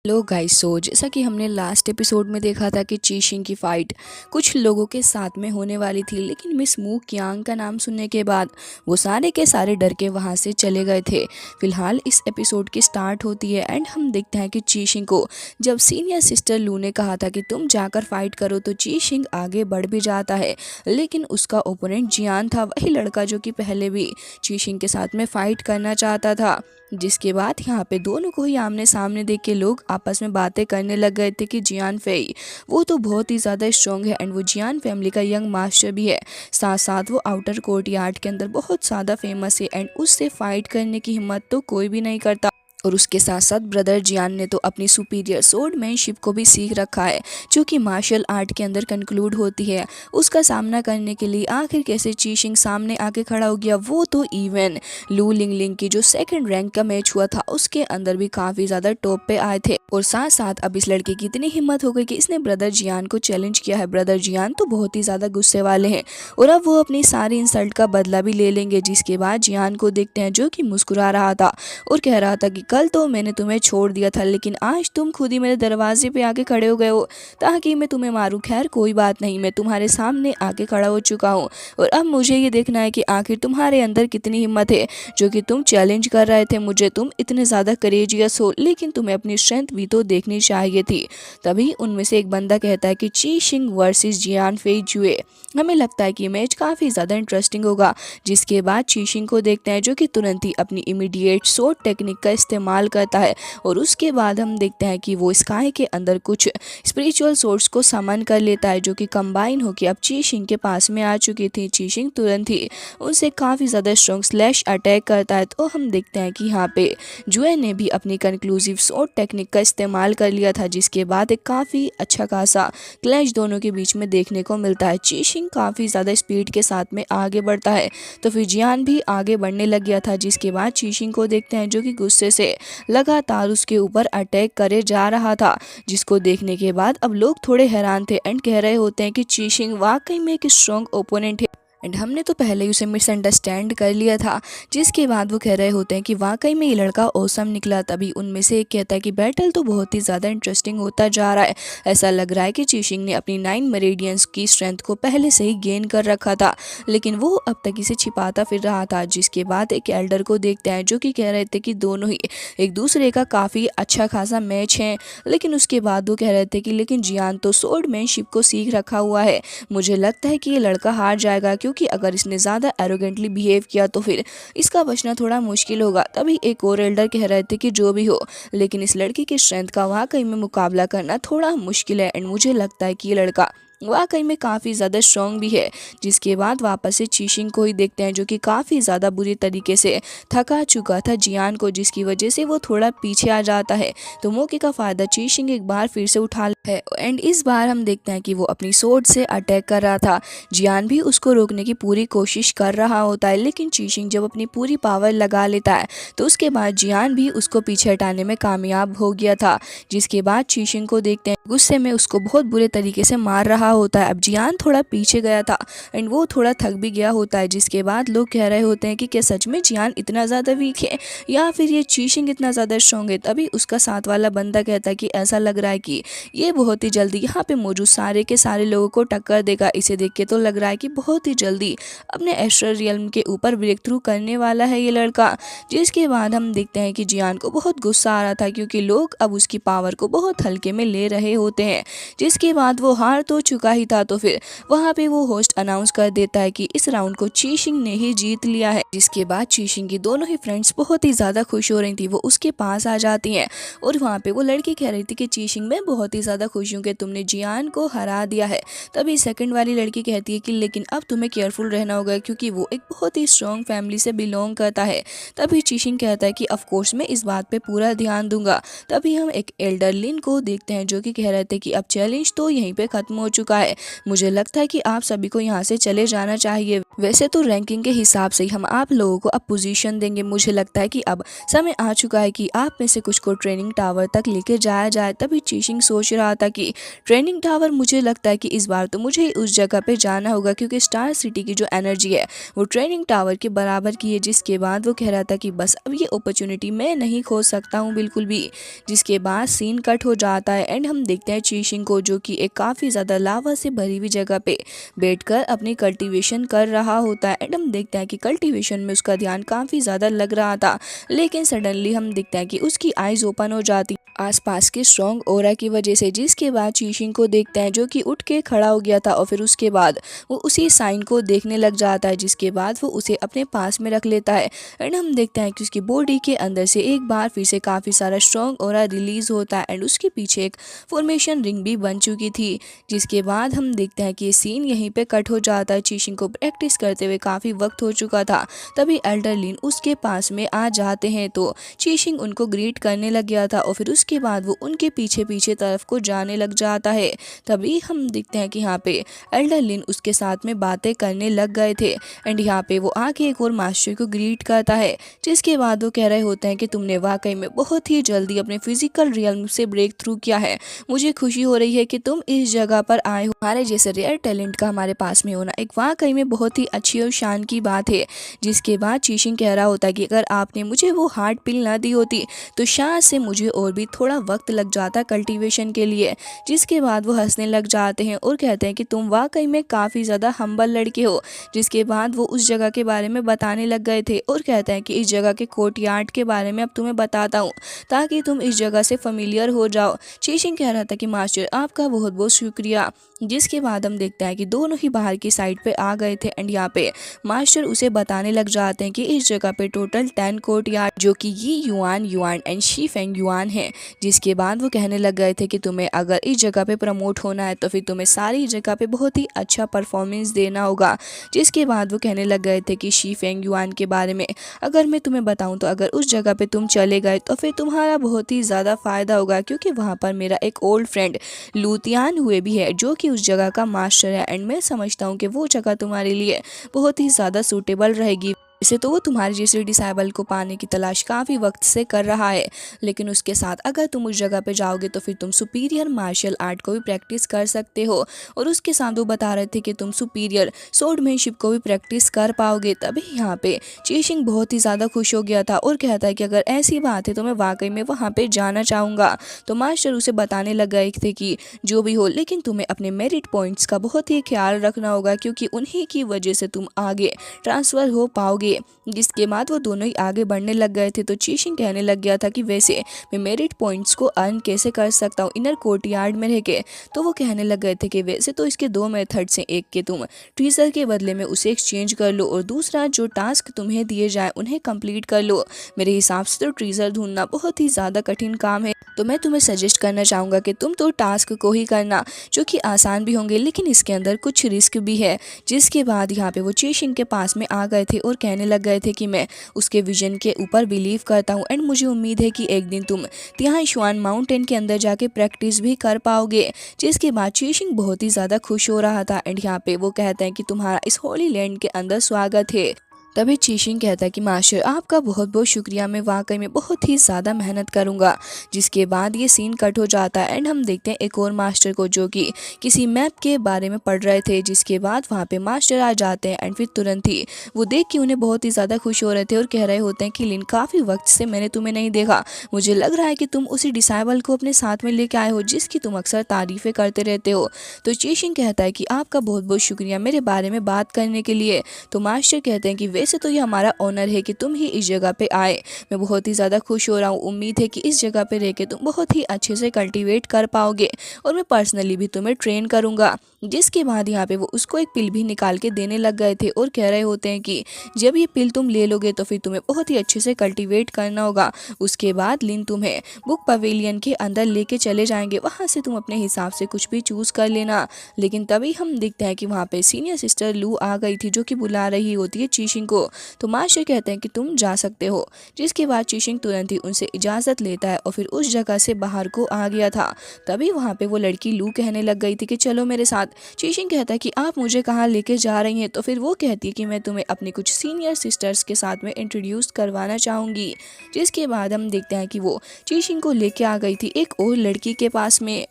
Hello guys, जैसा कि हमने लास्ट एपिसोड में देखा था कि चीशिंग की फाइट कुछ लोगों के साथ में होने वाली थी, लेकिन मिस मू कियांग का नाम सुनने के बाद वो सारे के सारे डर के वहाँ से चले गए थे। फिलहाल इस एपिसोड की स्टार्ट होती है एंड हम देखते हैं कि चीशिंग को जब सीनियर सिस्टर लू ने कहा था कि तुम जाकर फाइट करो तो चीशिंग आगे बढ़ भी जाता है, लेकिन उसका ओपोनेंट जियान था, वही लड़का जो कि पहले भी चीशिंग के साथ में फाइट करना चाहता था। जिसके बाद यहाँ पे दोनों को ही आमने सामने देख के लोग आपस में बातें करने लग गए थे कि जियान फेई वो तो बहुत ही ज़्यादा स्ट्रॉन्ग है एंड वो जियान फैमिली का यंग मास्टर भी है, साथ साथ वो आउटर कोर्ट यार्ड के अंदर बहुत ज़्यादा फेमस है एंड उससे फाइट करने की हिम्मत तो कोई भी नहीं करता। और उसके साथ साथ ब्रदर जियान ने तो अपनी सुपीरियर स्वॉर्डमैनशिप को भी सीख रखा है, जो कि मार्शल आर्ट के अंदर कंक्लूड होती है। उसका सामना करने के लिए आखिर कैसे चीशिंग सामने आके खड़ा हो गया, वो तो इवन लू लिंगलिंग की जो सेकंड रैंक का मैच हुआ था उसके अंदर भी काफ़ी ज़्यादा टॉप पे आए थे। और साथ साथ अब इस लड़के की इतनी हिम्मत हो गई कि इसने ब्रदर जियान को चैलेंज किया है। ब्रदर जियान तो बहुत ही ज़्यादा गुस्से वाले हैं और अब वो अपनी सारी इंसल्ट का बदला भी ले लेंगे। जिसके बाद जियान को देखते हैं जो कि मुस्कुरा रहा था और कह रहा था कि कल तो मैंने तुम्हें छोड़ दिया था, लेकिन आज तुम खुद ही मेरे दरवाजे पे आके खड़े हो गए हो ताकि मैं तुम्हें मारूं। खैर कोई बात नहीं, मैं तुम्हारे सामने आके खड़ा हो चुका हूँ और अब मुझे ये देखना है कि आखिर तुम्हारे अंदर कितनी हिम्मत है जो कि तुम चैलेंज कर रहे थे मुझे। तुम इतने ज़्यादा करेजियस हो, लेकिन तुम्हें अपनी स्ट्रेंथ भी तो देखनी चाहिए थी। तभी उनमें से एक बंदा कहता है कि चीशिंग वर्सेस जियान फेई जुए। हमें लगता है कि मैच काफ़ी ज़्यादा इंटरेस्टिंग होगा। जिसके बाद चीशिंग को देखते हैं जो कि तुरंत ही अपनी इमीडिएट शॉट टेक्निक का इस्तेमाल करता है और उसके बाद हम देखते हैं कि वो स्काई के अंदर कुछ स्पिरिचुअल सोर्स को समन कर लेता है, जो कि कंबाइन होकर अब चीशिंग के पास में आ चुकी थी। चीशिंग तुरंत ही उनसे काफ़ी ज़्यादा स्ट्रॉन्ग स्लैश अटैक करता है। तो हम देखते हैं कि यहाँ पे जुए ने भी अपनी कंक्लूसिव शॉट टेक्निक का इस्तेमाल कर लिया था, जिसके बाद एक काफ़ी अच्छा खासा क्लैश दोनों के बीच में देखने को मिलता है। चीशिंग काफ़ी ज़्यादा स्पीड के साथ में आगे बढ़ता है तो फिर जियान भी आगे बढ़ने लग गया था। जिसके बाद चीशिंग को देखते हैं जो कि गुस्से से लगातार उसके ऊपर अटैक करे जा रहा था, जिसको देखने के बाद अब लोग थोड़े हैरान थे एंड कह रहे होते हैं कि चीशिंग वाकई में एक स्ट्रॉन्ग ओपोनेंट है एंड हमने तो पहले ही उसे मिसअंडरस्टैंड कर लिया था। जिसके बाद वो कह रहे होते हैं कि वाकई में ये लड़का औसम निकला। तभी उनमें से एक कहता है कि बैटल तो बहुत ही ज़्यादा इंटरेस्टिंग होता जा रहा है। ऐसा लग रहा है कि चीशिंग ने अपनी 9 मेरिडियंस की स्ट्रेंथ को पहले से ही गेन कर रखा था, लेकिन वो अब तक इसे छिपाता फिर रहा था। जिसके बाद एक एल्डर को देखते हैं जो कि कह रहे थे कि दोनों ही एक दूसरे का काफ़ी अच्छा खासा मैच है, लेकिन उसके बाद वो कह रहे थे कि लेकिन जियान तो स्वॉर्डमैनशिप को सीख रखा हुआ है, मुझे लगता है कि ये लड़का हार जाएगा, क्योंकि अगर इसने ज़्यादा एरोगेंटली बिहेव किया तो फिर इसका बचना थोड़ा मुश्किल होगा। तभी एक और एल्डर कह रहे थे कि जो भी हो, लेकिन इस लड़की की स्ट्रेंथ का वाकई में मुकाबला करना थोड़ा मुश्किल है एंड मुझे लगता है कि ये लड़का वाकई में काफ़ी ज़्यादा स्ट्रॉन्ग भी है। जिसके बाद वापस से चीशिंग को ही देखते हैं जो कि काफ़ी ज़्यादा बुरी तरीके से थका चुका था जियान को, जिसकी वजह से वो थोड़ा पीछे आ जाता है। तो मौके का फ़ायदा चीशिंग एक बार फिर से उठा लेता है एंड इस बार हम देखते हैं कि वो अपनी सोर्ड से अटैक कर रहा था। जियान भी उसको रोकने की पूरी कोशिश कर रहा होता है, लेकिन चीशिंग जब अपनी पूरी पावर लगा लेता है तो उसके बाद जियान भी उसको पीछे हटाने में कामयाब हो गया था। जिसके बाद चीशिंग को देखते हैं गुस्से में उसको बहुत बुरे तरीके से मार रहा होता है। अब जियान थोड़ा पीछे गया था एंड वो थोड़ा थक भी गया होता है। जिसके बाद लोग कह रहे होते हैं कि क्या सच में जियान इतना ज़्यादा वीक है या फिर ये चीशिंग इतना ज़्यादा स्ट्रॉन्ग है। तभी उसका साथ वाला बंदा कहता है कि ऐसा लग रहा है कि ये बहुत ही जल्दी यहाँ पे मौजूद सारे के सारे लोगों को टक्कर देगा। इसे देख के तो लग रहा है कि बहुत ही जल्दी अपने एस्ट्रल रियल्म के ऊपर ब्रेक थ्रू करने वाला है ये लड़का। जिसके बाद हम देखते हैं कि जियान को बहुत गुस्सा आ रहा था, क्योंकि लोग अब उसकी पावर को बहुत हल्के में ले रहे होते हैं। जिसके बाद वो हार तो चुका ही था तो फिर वहाँ पे वो होस्ट अनाउंस कर देता है कि इस राउंड को चीशिंग ने ही जीत लिया है। जिसके बाद चीशिंग की दोनों ही फ्रेंड्स बहुत ही ज़्यादा खुश हो रही थी, वो उसके पास आ जाती हैं और वहाँ पे वो लड़की कह रही थी कि चीशिंग मैं बहुत ही ज़्यादा खुश हूँ कि तुमने जियान को हरा दिया है। तभी सेकंड वाली लड़की कहती है कि लेकिन अब तुम्हें केयरफुल रहना होगा, क्योंकि वो एक बहुत ही स्ट्रॉन्ग फैमिली से बिलोंग करता है। तभी चीशिंग कहता है कि ऑफकोर्स मैं इस बात पे पूरा ध्यान दूंगा। तभी हम एक एल्डर लिन को देखते हैं जो कि कह रहे थे कि अब चैलेंज तो यहीं पे खत्म हो चुका चुका है। मुझे लगता है कि आप सभी को यहाँ से चले जाना चाहिए। वैसे तो रैंकिंग के हिसाब से ही हम आप लोगों को अब पोजीशन देंगे। मुझे लगता है कि अब समय आ चुका है कि आप में से कुछ को ट्रेनिंग टावर तक लेके जाया जाए। तभी चीशिंग सोच रहा था कि ट्रेनिंग टावर, मुझे लगता है कि इस बार तो मुझे ही उस जगह पे जाना होगा, क्योंकि स्टार सिटी की जो एनर्जी है वो ट्रेनिंग टावर के बराबर की है। जिसके बाद वो कह रहा था कि बस अब ये अपॉर्चुनिटी मैं नहीं खो सकता हूँ बिल्कुल भी। जिसके बाद सीन कट हो जाता है एंड हम देखते हैं चीशिंग को, जो कि एक काफ़ी ज़्यादा लावा से भरी हुई जगह पे बैठकर अपनी कल्टीवेशन कर रहा होता है। एंड हम देखते हैं कि कल्टीवेशन में उसका ध्यान काफ़ी ज़्यादा लग रहा था, लेकिन सडनली हम देखते हैं कि उसकी आइज़ ओपन हो जाती आसपास के स्ट्रॉन्ग ओरा की वजह से। जिसके बाद चीशिंग को देखते हैं जो कि उठ के खड़ा हो गया था और फिर उसके बाद वो उसी साइन को देखने लग जाता है। जिसके बाद वो उसे अपने पास में रख लेता है एंड हम देखते हैं कि उसकी बॉडी के अंदर से एक बार फिर से काफ़ी सारा स्ट्रॉन्ग ओरा रिलीज होता है एंड उसके पीछे एक फॉर्मेशन रिंग भी बन चुकी थी। जिसके बाद हम देखते हैं कि ये सीन यहीं पे कट हो जाता है। चीशिंग को प्रैक्टिस करते हुए काफ़ी वक्त हो चुका था। तभी एल्डर लिन उसके पास में आ जाते हैं तो चीशिंग उनको ग्रीट करने लग गया था और फिर उसके बाद वो उनके पीछे पीछे तरफ को जाने लग जाता है। तभी हम देखते हैं कि यहाँ पे एल्डर लिन उसके साथ में बातें करने लग गए थे एंड यहाँ पे वो आके एक और मास्टर को ग्रीट करता है। जिसके बाद वो कह रहे होते हैं कि तुमने वाकई में बहुत ही जल्दी अपने फिजिकल रियल्म से ब्रेक थ्रू किया है। मुझे खुशी हो रही है कि तुम इस जगह पर आए हो। हमारे जैसे रेयर टैलेंट का हमारे पास में होना एक वाकई में बहुत ही अच्छी और शान की बात है। जिसके बाद चीशिंग कह रहा होता है कि अगर आपने मुझे वो हार्ड पिल ना दी होती तो शायद से मुझे और भी थोड़ा वक्त लग जाता कल्टीवेशन के लिए। जिसके बाद वो हंसने लग जाते हैं और कहते हैं कि तुम वाकई में काफ़ी ज़्यादा हम्बल लड़के हो। जिसके बाद वो उस जगह के बारे में बताने लग गए थे और कहते हैं कि इस जगह के कोर्टयार्ड के बारे में अब तुम्हें बताता हूँ ताकि तुम इस जगह से फेमिलियर हो जाओ। चीशिंग कह रहा था कि मास्टर आपका बहुत बहुत शुक्रिया। जिसके बाद हम देखते हैं कि दोनों ही बाहर की साइड पे आ गए थे एंड यहाँ पे मास्टर उसे बताने लग जाते हैं कि इस जगह पे टोटल 10 कोर्टयार्ड जो कि ये yuan yuan and she Feng yuan है। जिसके बाद वो कहने लग गए थे कि तुम्हें अगर इस जगह पे प्रमोट होना है तो फिर तुम्हें सारी जगह पे बहुत ही अच्छा परफॉर्मेंस देना होगा। जिसके बाद वो कहने लग गए थे कि शी फेंग युआन के बारे में अगर मैं तुम्हें बताऊं तो अगर उस जगह पे तुम चले गए तो फिर तुम्हारा बहुत ही ज़्यादा फ़ायदा होगा, क्योंकि वहाँ पर मेरा एक ओल्ड फ्रेंड लूतियान हुए भी है जो कि उस जगह का मास्टर है एंड मैं समझता हूँ कि वो जगह तुम्हारे लिए बहुत ही ज़्यादा सूटेबल रहेगी। वैसे तो वो तुम्हारे जैसे डिसाइबल को पाने की तलाश काफ़ी वक्त से कर रहा है, लेकिन उसके साथ अगर तुम उस जगह पे जाओगे तो फिर तुम सुपीरियर मार्शल आर्ट को भी प्रैक्टिस कर सकते हो। और उसके साथ वो बता रहे थे कि तुम सुपीरियर स्वॉर्डमैनशिप को भी प्रैक्टिस कर पाओगे। तभी यहाँ पे चीशिंग बहुत ही ज़्यादा खुश हो गया था और कहता है कि अगर ऐसी बात है तो मैं वाकई में वहाँ पर जाना चाहूँगा। तो मास्टर उसे बताने लग गए थे कि जो भी हो, लेकिन तुम्हें अपने मेरिट पॉइंट्स का बहुत ही ख्याल रखना होगा, क्योंकि उन्हीं की वजह से तुम आगे ट्रांसफ़र हो पाओगे। जिसके बाद वो दोनों ही आगे बढ़ने लग गए थे तो चीशिंग कहने लग गया था कि वैसे मैं मेरिट पॉइंट्स को अर्न कैसे कर सकता हूँ इनर कोर्टयार्ड में रह के। तो वो कहने लग गए थे कि वैसे तो इसके दो मेथड्स हैं, एक के तुम ट्रीजर के बदले में उसे एक्सचेंज कर लो और दूसरा जो टास्क तुम्हें दिए जाए उन्हें कंप्लीट कर लो। मेरे हिसाब से तो ट्रीजर ढूंढना बहुत ही ज़्यादा कठिन काम है, तो मैं तुम्हें सजेस्ट करना चाहूँगा कि तुम तो टास्क को ही करना, जो कि आसान भी होंगे लेकिन इसके अंदर कुछ रिस्क भी है। जिसके बाद यहाँ पे वो चीशिंग के पास में आ गए थे और कहने लग गए थे कि मैं उसके विजन के ऊपर बिलीव करता हूँ एंड मुझे उम्मीद है कि एक दिन तुम तिहाईशुआन माउंटेन के अंदर जाके प्रैक्टिस भी कर पाओगे। जिसके बाद चीशिंग बहुत ही ज़्यादा खुश हो रहा था एंड यहाँ पे वो कहते हैं कि तुम्हारा इस होली लैंड के अंदर स्वागत है। तभी चीशिंग कहता है कि मास्टर आपका बहुत बहुत शुक्रिया, मैं वाकई में बहुत ही ज़्यादा मेहनत करूँगा। जिसके बाद ये सीन कट हो जाता है एंड हम देखते हैं एक और मास्टर को जो कि किसी मैप के बारे में पढ़ रहे थे। जिसके बाद वहाँ पे मास्टर आ जाते हैं एंड फिर तुरंत ही वो देख के उन्हें बहुत ही ज़्यादा खुश हो रहे थे और कह रहे होते हैं कि लिन काफ़ी वक्त से मैंने तुम्हें नहीं देखा, मुझे लग रहा है कि तुम उसी डिसाइबल को अपने साथ में लेके आए हो जिसकी तुम अक्सर तारीफ़ें करते रहते हो। तो चीशिंग कहता है कि आपका बहुत बहुत शुक्रिया मेरे बारे में बात करने के लिए। तो मास्टर कहते हैं कि वैसे तो ये हमारा ऑनर है कि तुम ही इस जगह पे आए, मैं बहुत ही ज़्यादा खुश हो रहा हूँ। उम्मीद है कि इस जगह पे रह के तुम बहुत ही अच्छे से कल्टीवेट कर पाओगे और मैं पर्सनली भी तुम्हें ट्रेन करूँगा। जिसके बाद यहाँ पे वो उसको एक पिल भी निकाल के देने लग गए थे और कह रहे होते हैं कि जब ये पिल तुम ले लोगे तो फिर तुम्हें बहुत ही अच्छे से कल्टीवेट करना होगा। उसके बाद लिन तुम्हें बुक पवेलियन के अंदर लेके चले जाएंगे, वहाँ से तुम अपने हिसाब से कुछ भी चूज़ कर लेना। लेकिन तभी हम देखते हैं कि वहाँ पे सीनियर सिस्टर लू आ गई थी जो कि बुला रही होती है चीशिंग को। तो मास्टर कहते हैं कि तुम जा सकते हो, जिसके बाद चीशिंग तुरंत ही उनसे इजाज़त लेता है और फिर उस जगह से बाहर को आ गया था। तभी वहाँ पे वो लड़की लू कहने लग गई थी कि चलो मेरे साथ। चीशिंग कहता है कि आप मुझे कहाँ लेके जा रही हैं। तो फिर वो कहती है कि मैं तुम्हें अपनी कुछ सीनियर सिस्टर्स के साथ में इंट्रोड्यूस करवाना चाहूँगी। जिसके बाद हम देखते हैं कि वो चीशिंग को लेके आ गई थी एक और लड़की के पास में।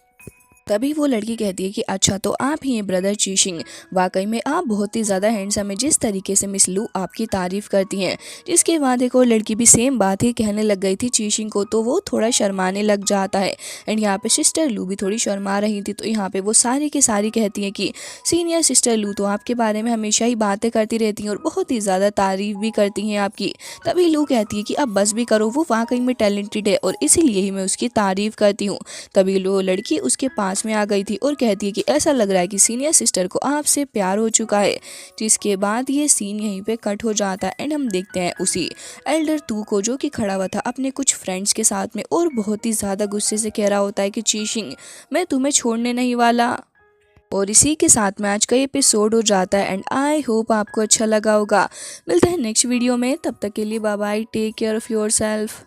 तभी वो लड़की कहती है कि अच्छा तो आप ही हैं ब्रदर चीशिंग, वाकई में आप बहुत ही ज़्यादा हैंडसम है, जिस तरीके से मिस लू आपकी तारीफ़ करती हैं। जिसके बाद एक और लड़की भी सेम बात ही कहने लग गई थी चीशिंग को, तो वो थोड़ा शर्माने लग जाता है। एंड यहाँ पे सिस्टर लू भी थोड़ी शर्मा रही थी। तो यहाँ पे वो सारी की सारी कहती हैं कि सीनियर सिस्टर लू तो आपके बारे में हमेशा ही बातें करती रहती हैं और बहुत ही ज़्यादा तारीफ़ भी करती हैं आपकी। तभी लू कहती है कि अब बस भी करो, वो वाकई में टैलेंटेड है और इसीलिए ही मैं उसकी तारीफ़ करती हूँ। तभी वो लड़की उसके पास में आ गई थी और कहती है कि ऐसा लग रहा है कि सीनियर सिस्टर को आपसे प्यार हो चुका है। जिसके बाद ये सीन यहीं पे कट हो जाता है एंड हम देखते हैं उसी एल्डर तू को, जो कि खड़ा हुआ था अपने कुछ फ्रेंड्स के साथ में और बहुत ही ज़्यादा गुस्से से कह रहा होता है कि चीशिंग, मैं तुम्हें छोड़ने नहीं वाला। और इसी के साथ में आज का एपिसोड हो जाता है एंड आई होप आपको अच्छा लगा होगा। मिलते हैं नेक्स्ट वीडियो में, तब तक के लिए bye bye, take care of yourself.